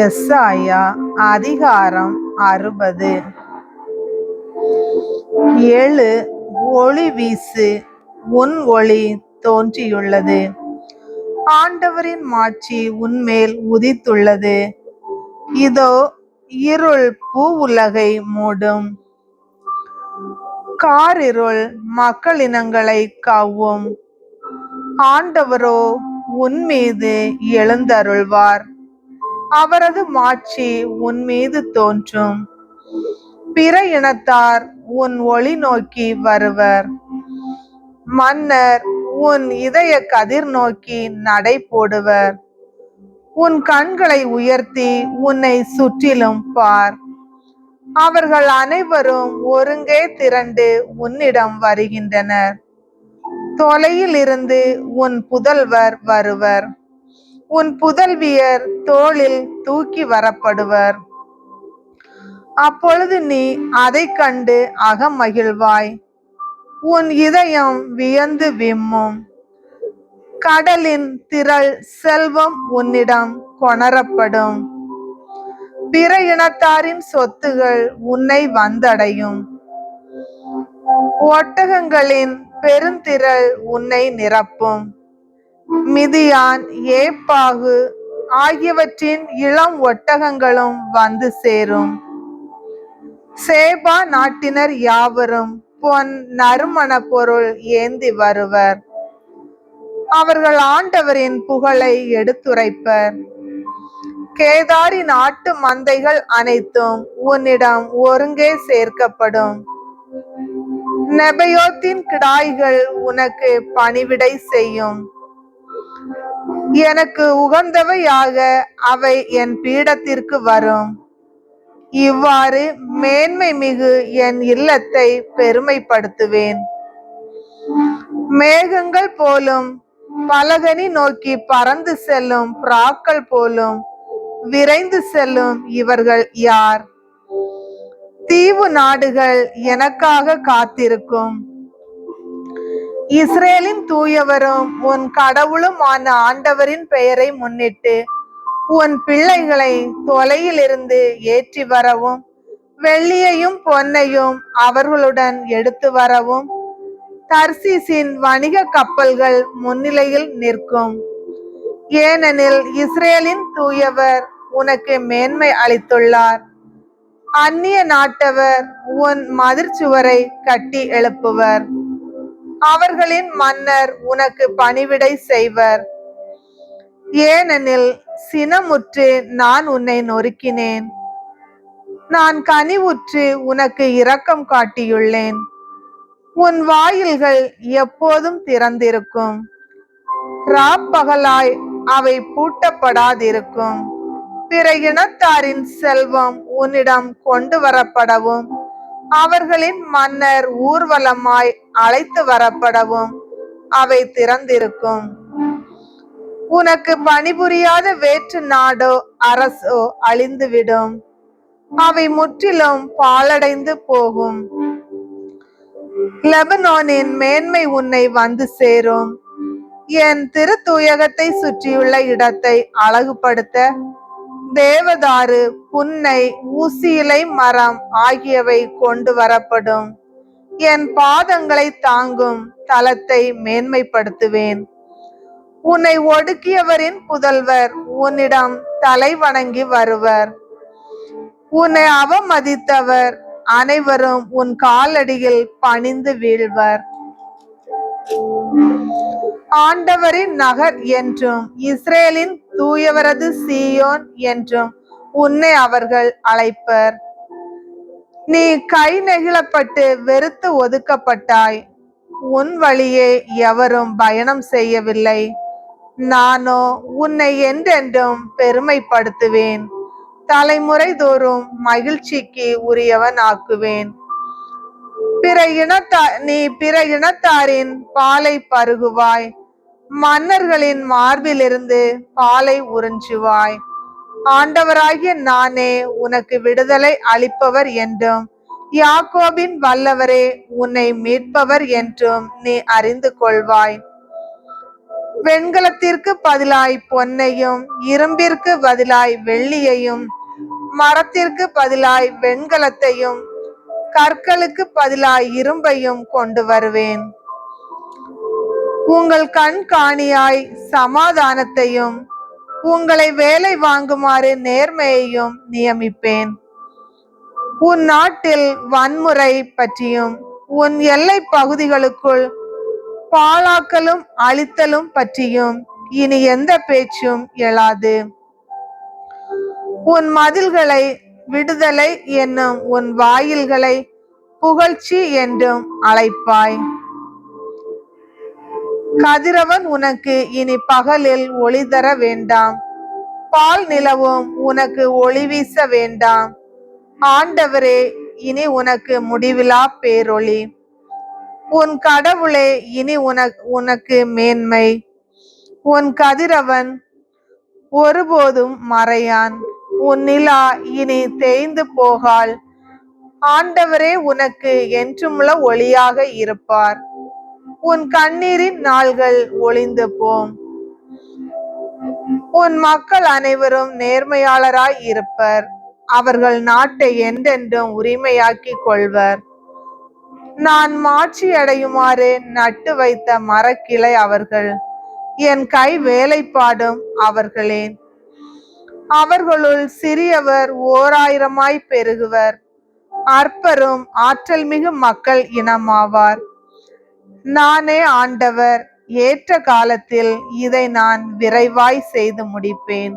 எஸ்ஐயா அதிகாரம் 60. எழு, ஒளி வீசு, உன் ஒளி தோன்றியுள்ளது. ஆண்டவரின் மாட்சி உன்மேல் உதித்துள்ளது. இதோ இருள் பூவுலகை மூடும். காரிருள் மக்களினங்களை கவ்வும். ஆண்டவரோ உன்மீது எழுந்தருள்வார். அவரது மாட்சி உன்மீது தோன்றும். பிற இனத்தார் உன் ஒளி நோக்கி வருவர். மன்னர் உன் இதய கதிர் நோக்கி நடை போடுவர். உன் கண்களை உயர்த்தி உன்னை சுற்றிலும் பார். அவர்கள் அனைவரும் ஒருங்கே திரண்டு உன்னிடம் வருகின்றனர். தொலையில் இருந்து உன் புதல்வர் வருவர். உன் புதல்வியர் தோளில் தூக்கி வரப்படுவர். அப்பொழுது நீ அதை கண்டு அகமகிழ்வாய். உன் இதயம் வியந்து விம்மும். கடலின் திரள் செல்வம் உன்னிடம் கொணரப்படும். பிற இனத்தாரின் சொத்துகள் உன்னை வந்தடையும். ஒட்டகங்களின் பெருந்திரள் உன்னை நிரப்பும். மிதியான், ஏப்பாகு ஆகியவற்றின் இளம் ஒட்டகங்களும் வந்து சேரும். சேபா நாட்டினர் யாவரும் பொன் நறுமண பொருள் ஏந்தி வருவர். அவர்கள் ஆண்டவரின் புகழை எடுத்துரைப்பர். கேதாரின் ஆட்டு மந்தைகள் அனைத்தும் உன்னிடம் ஒருங்கே சேர்க்கப்படும். நெபயோத்தின் கிடாய்கள் உனக்கு பணிவிடை செய்யும். எனக்கு உகந்தவையாக அவை என் பீடத்திற்கு வரும். இவ்வாறு மேன்மை மிகு என் இல்லத்தை பெருமைப்படுத்துவேன். மேகங்கள் போலும் பலகனி நோக்கி பறந்து செல்லும் புறாக்கள் போலும் விரைந்து செல்லும் இவர்கள் யார்? தீவு நாடுகள் எனக்காக காத்திருக்கும். இஸ்ரேலின் தூயவரும் உன் கடவுளுமான ஆண்டவரின் பெயரை முன்னிட்டு உன் பிள்ளைகளை தொலையில் இருந்து ஏற்றி வரவும், வெள்ளியையும் பொன்னையும் அவர்களுடன் எடுத்து வரவும் தர்சீசின் வணிக கப்பல்கள் முன்னிலையில் நிற்கும். ஏனெனில் இஸ்ரேலின் தூயவர் உனக்கு மேன்மை அளித்துள்ளார். அந்நிய நாட்டவர் உன் மதிர்ச்சுவரை கட்டி எழுப்புவர். அவர்களின் மன்னர் உனக்கு பணிவிடை செய்வர். ஏனெனில் சினமுற்று நான் உன்னை நொறுக்கினேன். நான் கனிவுற்று உனக்கு இரக்கம் காட்டியுள்ளேன். உன் வாயில்கள் எப்போதும் திறந்திருக்கும். ராப்பகலாய் அவை பூட்டப்படாதிருக்கும். பிற இனத்தாரின் செல்வம் உன்னிடம் கொண்டு வரப்படவும், அவர்களின் மன்னர் ஊர்வலமாய் அழைத்து வரப்படவும் அவை திறந்திருக்கும். உனக்கு பணிபுரியாத வேற்று நாடோ அரசோ அழிந்துவிடும். அவை முற்றிலும் பாழடைந்து போகும். லெபனோனின் மேன்மை உன்னை வந்து சேரும். என் திருத்தூயகத்தை சுற்றியுள்ள இடத்தை அழகுபடுத்த தேவதாரு, புன்னை, ஊசியிலை மரம் ஆகியவை கொண்டு வரப்படும். என் பாதங்களை தாங்கும் தலத்தை மேன்மைப்படுத்துவேன். உன்னை ஒடுக்கியவரின் புதல்வர் உன்னிடம் தலை வணங்கி வருவர். உன்னை அவமதித்தவர் அனைவரும் உன் காலடியில் பணிந்து வீழ்வர். ஆண்டவரின் நகர் என்றும் இஸ்ரேலின் தூயவரது சீயோன் என்றும் உன்னை அவர்கள் அழைப்பர். நீ கை நெகிழப்பட்டு வெறுத்து ஒதுக்கப்பட்டாய். உன் வழியே எவரும் பயணம் செய்யவில்லை. நானோ உன்னை என்றென்றும் பெருமைப்படுத்துவேன். தலைமுறை தோறும் மகிழ்ச்சிக்கு உரியவன் ஆக்குவேன். நீ பிற இனத்தாரின் பாலை பருகுவாய். மன்னர்களின் மார்பிலிருந்து பாலை உறிஞ்சுவாய். ஆண்டவராகிய நானே உனக்கு விடுதலை அளிப்பவர் என்றும், யாக்கோபின் வல்லவரே உன்னை மீட்பவர் என்றும் நீ அறிந்து கொள்வாய். வெண்கலத்திற்கு பதிலாய் பொன்னையும், இரும்பிற்கு பதிலாய் வெள்ளியையும், மரத்திற்கு பதிலாய் வெண்கலத்தையும், கற்களுக்கு பதிலாய் இரும்பையும் கொண்டு வருவேன். உங்கள் கண்காணியாய் சமாதானத்தையும், உங்களை வேலை வாங்குமாறு நேர்மையையும் நியமிப்பேன். உன் நாட்டில் வன்முறை பற்றியும், உன் எல்லை பகுதிகளுக்குள் பாழாக்கலும் அழித்தலும் பற்றியும் இனி எந்த பேச்சும் எழாது. உன் மதில்களை விடுதலை என்னும், உன் வாயில்களை புகழ்ச்சி என்றும் அழைப்பாய். கதிரவன் உனக்கு இனி பகலில் ஒளி தர வேண்டாம், பால் நிலவும் உனக்கு ஒளி வீச வேண்டாம். ஆண்டவரே இனி உனக்கு முடிவிலா பேரொளி. உன் கடவுளே இனி உனக்கு மேன்மை. உன் கதிரவன் ஒருபோதும் மறையான், உன் நிலா இனி தேய்ந்து போகாள். ஆண்டவரே உனக்கு என்றுமுள்ள ஒளியாக இருப்பார். உன் கண்ணீரின் நாள்கள் ஒளிந்து போம். உன் மக்கள் அனைவரும் நேர்மையாளராய் இருப்பர். அவர்கள் நாட்டை என்றென்றும் உரிமையாக்கி கொள்வர். நான் மாட்சி அடையுமாறு நட்டு வைத்த மரக்கிளை அவர்கள். என் கை வேலைப்பாடும் அவர்களே. அவர்களுள் சிறியவர் 1000 பெருகுவர். அற்பரும் ஆற்றல் மிகு மக்கள் இனமாவார். நானே ஆண்டவர், ஏற்ற காலத்தில் இதை நான் விரைவாய் செய்து முடிப்பேன்.